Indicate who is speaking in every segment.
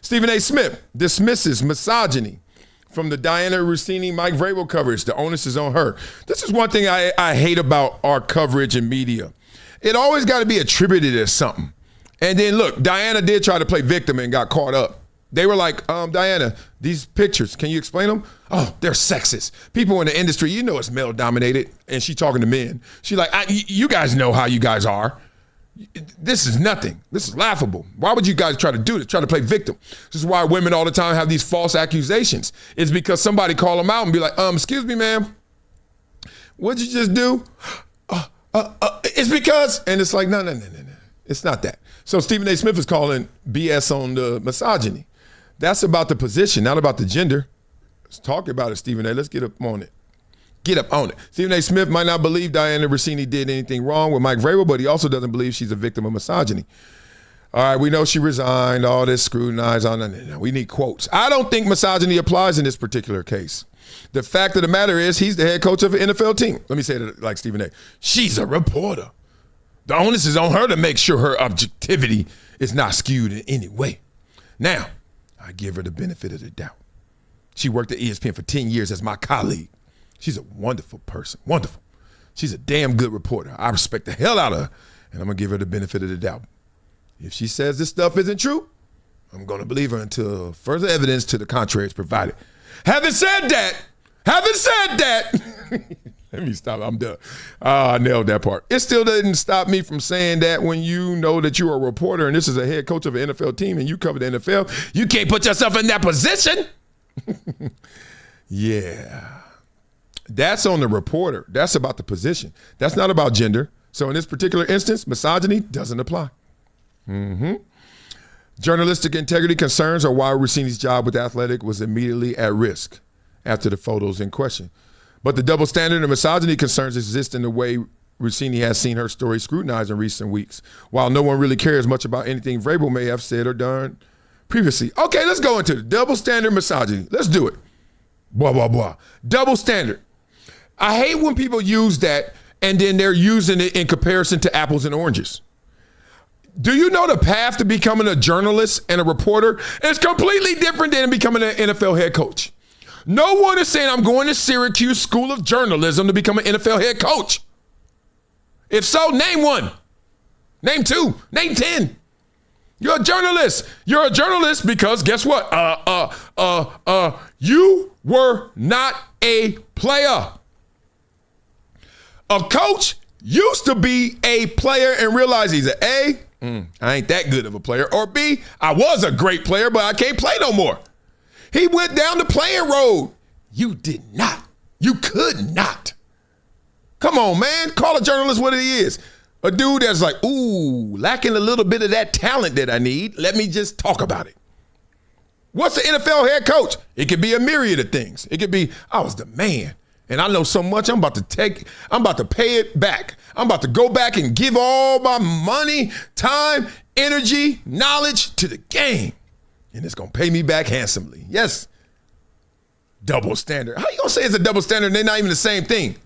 Speaker 1: Stephen A. Smith dismisses misogyny from the Dianna Russini, Mike Vrabel coverage. The onus is on her. This is one thing I hate about our coverage in media. It always got to be attributed as something. And then look, Dianna did try to play victim and got caught up. They were like, Dianna, these pictures, can you explain them? Oh, they're sexist. People in the industry, you know it's male dominated. And she talking to men. She like, you guys know how you guys are. This is nothing. This is laughable. Why would you guys try to do this? Try to play victim. This is why women all the time have these false accusations. It's because somebody call them out and be like, excuse me, ma'am. What'd you just do? It's because, and it's like, no. It's not that. So Stephen A. Smith is calling BS on the misogyny. That's about the position, not about the gender. Let's talk about it, Stephen A. Let's get up on it. Get up on it. Stephen A. Smith might not believe Dianna Russini did anything wrong with Mike Vrabel, but he also doesn't believe she's a victim of misogyny. All right, we know she resigned, all this scrutinized on. No, we need quotes. I don't think misogyny applies in this particular case. The fact of the matter is he's the head coach of an NFL team. Let me say it like Stephen A. She's a reporter. The onus is on her to make sure her objectivity is not skewed in any way. Now, I give her the benefit of the doubt. She worked at ESPN for 10 years as my colleague. She's a wonderful person, wonderful. She's a damn good reporter. I respect the hell out of her, and I'm going to give her the benefit of the doubt. If she says this stuff isn't true, I'm going to believe her until further evidence to the contrary is provided. Having said that, let me stop. I'm done. I nailed that part. It still didn't stop me from saying that when you know that you're a reporter and this is a head coach of an NFL team and you cover the NFL, you can't put yourself in that position. Yeah. That's on the reporter. That's about the position. That's not about gender. So in this particular instance, misogyny doesn't apply. Journalistic integrity concerns are why Russini's job with Athletic was immediately at risk after the photos in question. But the double standard and misogyny concerns exist in the way Russini has seen her story scrutinized in recent weeks, while no one really cares much about anything Vrabel may have said or done previously. Okay, let's go into the double standard misogyny. Let's do it. Blah, blah, blah. Double standard. I hate when people use that and then they're using it in comparison to apples and oranges. Do you know the path to becoming a journalist and a reporter is completely different than becoming an NFL head coach? No one is saying I'm going to Syracuse School of Journalism to become an NFL head coach. If so, name one. Name two. Name 10. You're a journalist. You're a journalist because guess what? You were not a player. A coach used to be a player and realize he's an A, I ain't that good of a player, or B, I was a great player, but I can't play no more. He went down the playing road. You did not. You could not. Come on, man. Call a journalist what he is. A dude that's like, ooh, lacking a little bit of that talent that I need. Let me just talk about it. What's the NFL head coach? It could be a myriad of things. It could be, I was the man. And I know so much, I'm about to pay it back. I'm about to go back and give all my money, time, energy, knowledge to the game. And it's going to pay me back handsomely. Yes. Double standard. How you going to say it's a double standard and they're not even the same thing?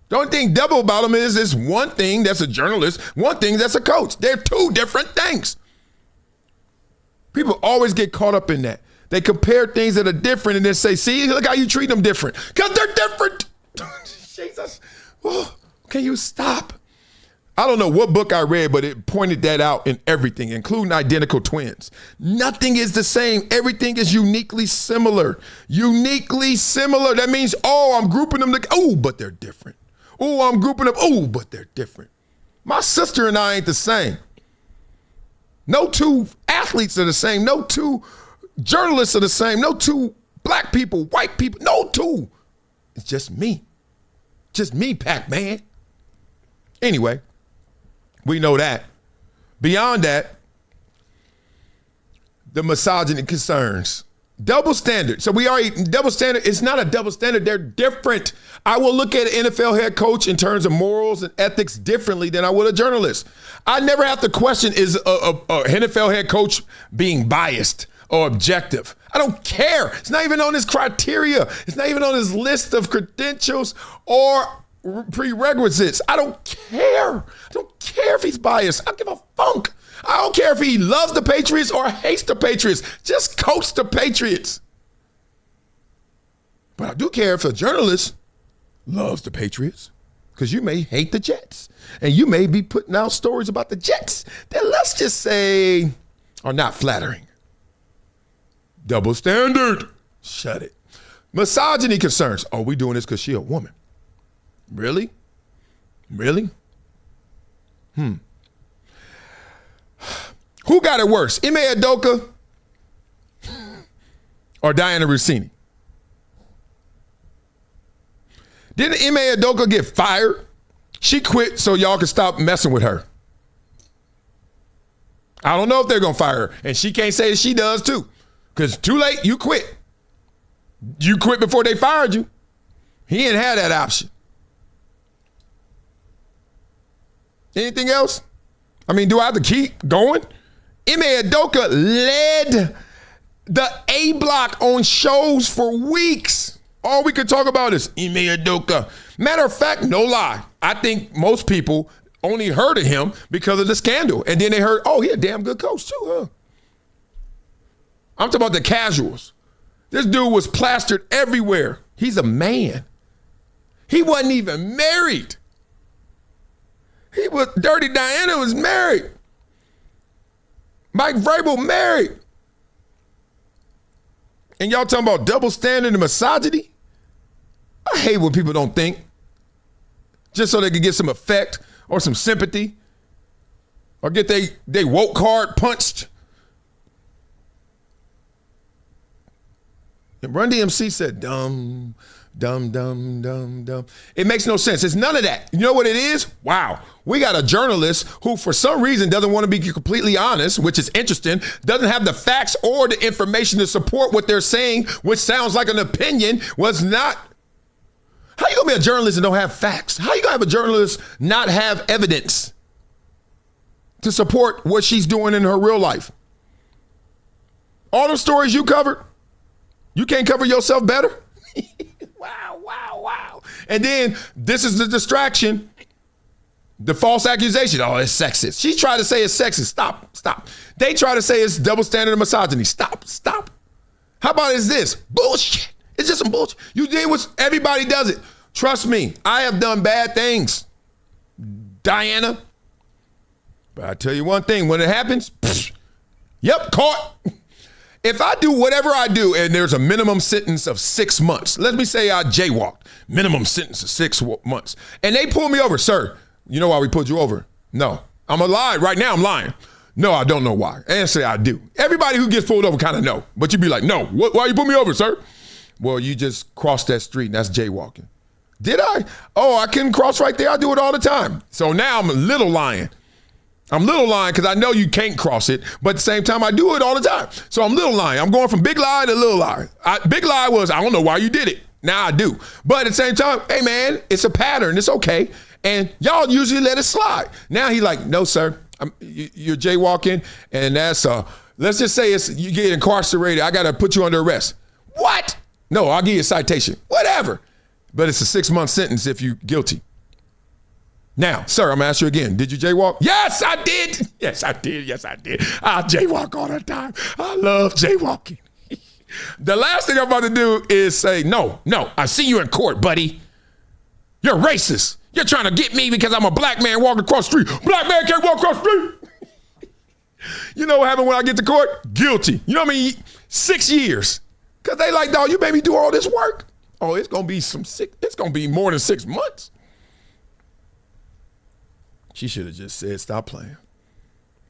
Speaker 1: The only thing double about them is this one thing that's a journalist, one thing that's a coach. They're two different things. People always get caught up in that. They compare things that are different and then say, see, look how you treat them different. Because they're different. Jesus. Oh, can you stop? I don't know what book I read, but it pointed that out in everything, including identical twins. Nothing is the same. Everything is uniquely similar. Uniquely similar. That means, I'm grouping them together. Oh, but they're different. Oh, I'm grouping them. Oh, but they're different. My sister and I ain't the same. No two athletes are the same. No two journalists are the same. No two black people, white people. No two. It's just me. Just me, Pac-Man. Anyway, we know that. Beyond that, the misogyny concerns. Double standard. So we already, double standard, it's not a double standard. They're different. I will look at an NFL head coach in terms of morals and ethics differently than I would a journalist. I never have to question, is a NFL head coach being biased or objective? I don't care. It's not even on his criteria. It's not even on his list of credentials or prerequisites. I don't care. I don't care if he's biased. I don't give a funk. I don't care if he loves the Patriots or hates the Patriots. Just coach the Patriots. But I do care if a journalist loves the Patriots, because you may hate the Jets. And you may be putting out stories about the Jets that, let's just say, are not flattering. Double standard. Shut it. Misogyny concerns. Oh, we doing this because she a woman. Really? Really? Who got it worse, Ime Udoka or Dianna Russini? Didn't Ime Udoka get fired? She quit so y'all can stop messing with her. I don't know if they're going to fire her. And she can't say that she does too. Because too late, you quit. You quit before they fired you. He didn't have that option. Anything else? I mean, do I have to keep going? Ime Udoka led the A block on shows for weeks. All we could talk about is Ime Udoka. Matter of fact, no lie, I think most people only heard of him because of the scandal. And then they heard, oh, he a damn good coach too, huh? I'm talking about the casuals. This dude was plastered everywhere. He's a man. He wasn't even married. Dirty Diana was married. Mike Vrabel married. And y'all talking about double standard and misogyny? I hate when people don't think just so they can get some effect or some sympathy or get they woke card punched. And Run DMC said, dumb. It makes no sense. It's none of that. You know what it is? Wow. We got a journalist who for some reason doesn't want to be completely honest, which is interesting, doesn't have the facts or the information to support what they're saying, which sounds like an opinion, was not. How you gonna be a journalist and don't have facts? How you gonna have a journalist not have evidence to support what she's doing in her real life? All the stories you covered, you can't cover yourself better? Wow. And then this is the distraction, the false accusation. Oh, it's sexist. She tried to say it's sexist. Stop. They try to say it's double standard and misogyny. Stop. How about is this? Bullshit. It's just some bullshit. You did what everybody does it. Trust me, I have done bad things, Diana. But I tell you one thing, when it happens, yep, caught. If I do whatever I do and there's a minimum sentence of 6 months, let me say I jaywalked, minimum sentence of 6 months, and they pull me over, sir, you know why we pulled you over? No, I'm a lie. Right now I'm lying. No, I don't know why. Answer, I do. Everybody who gets pulled over kind of know, but you'd be like, no, why you pull me over, sir? Well, you just crossed that street and that's jaywalking. Did I? Oh, I couldn't cross right there. I do it all the time. So now I'm a little lying. I'm little lying because I know you can't cross it, but at the same time, I do it all the time. So I'm little lying. I'm going from big lie to little lie. Big lie was, I don't know why you did it. Now I do. But at the same time, hey man, it's a pattern. It's okay. And y'all usually let it slide. Now he's like, no, sir, you're jaywalking. And that's, let's just say you get incarcerated. I got to put you under arrest. What? No, I'll give you a citation. Whatever. But it's a 6-month sentence if you're guilty. Now, sir, I'm gonna ask you again. Did you jaywalk? Yes, I did. Yes, I did. I jaywalk all the time. I love jaywalking. The last thing I'm about to do is say, no, I see you in court, buddy. You're racist. You're trying to get me because I'm a black man walking across the street. Black man can't walk across the street. You know what happened when I get to court? Guilty. You know what I mean? 6 years. Because they like, dog, you made me do all this work. Oh, it's gonna be more than 6 months. She should have just said, stop playing.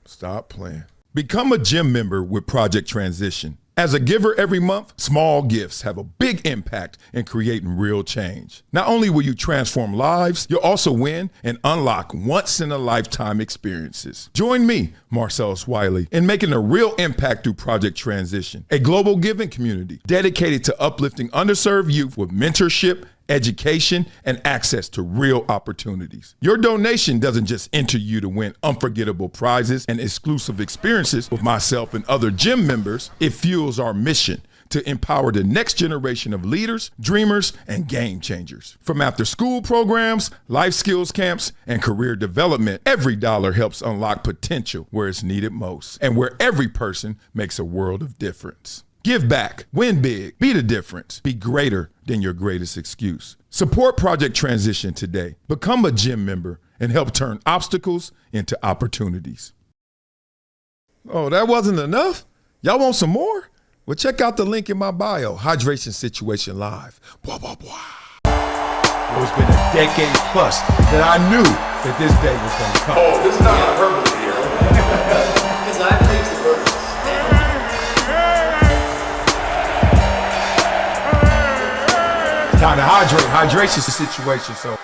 Speaker 1: Stop playing. Become a gym member with Project Transition. As a giver every month, small gifts have a big impact in creating real change. Not only will you transform lives, you'll also win and unlock once-in-a-lifetime experiences. Join me, Marcellus Wiley, in making a real impact through Project Transition, a global giving community dedicated to uplifting underserved youth with mentorship, education, and access to real opportunities. Your donation doesn't just enter you to win unforgettable prizes and exclusive experiences with myself and other gym members. It fuels our mission to empower the next generation of leaders, dreamers, and game changers. From after-school programs, life skills camps, and career development, every dollar helps unlock potential where it's needed most and where every person makes a world of difference. Give back, win big, be the difference, be greater than your greatest excuse. Support Project Transition today. Become a gym member and help turn obstacles into opportunities. Oh, that wasn't enough? Y'all want some more? Well, check out the link in my bio, Hydration Situation Live. Blah, blah, blah. It's been a decade plus that I knew that this day was going to come.
Speaker 2: Oh, this is not hyperbole here. Because I believe the purpose.
Speaker 1: Time to hydrate. Hydration situation, so.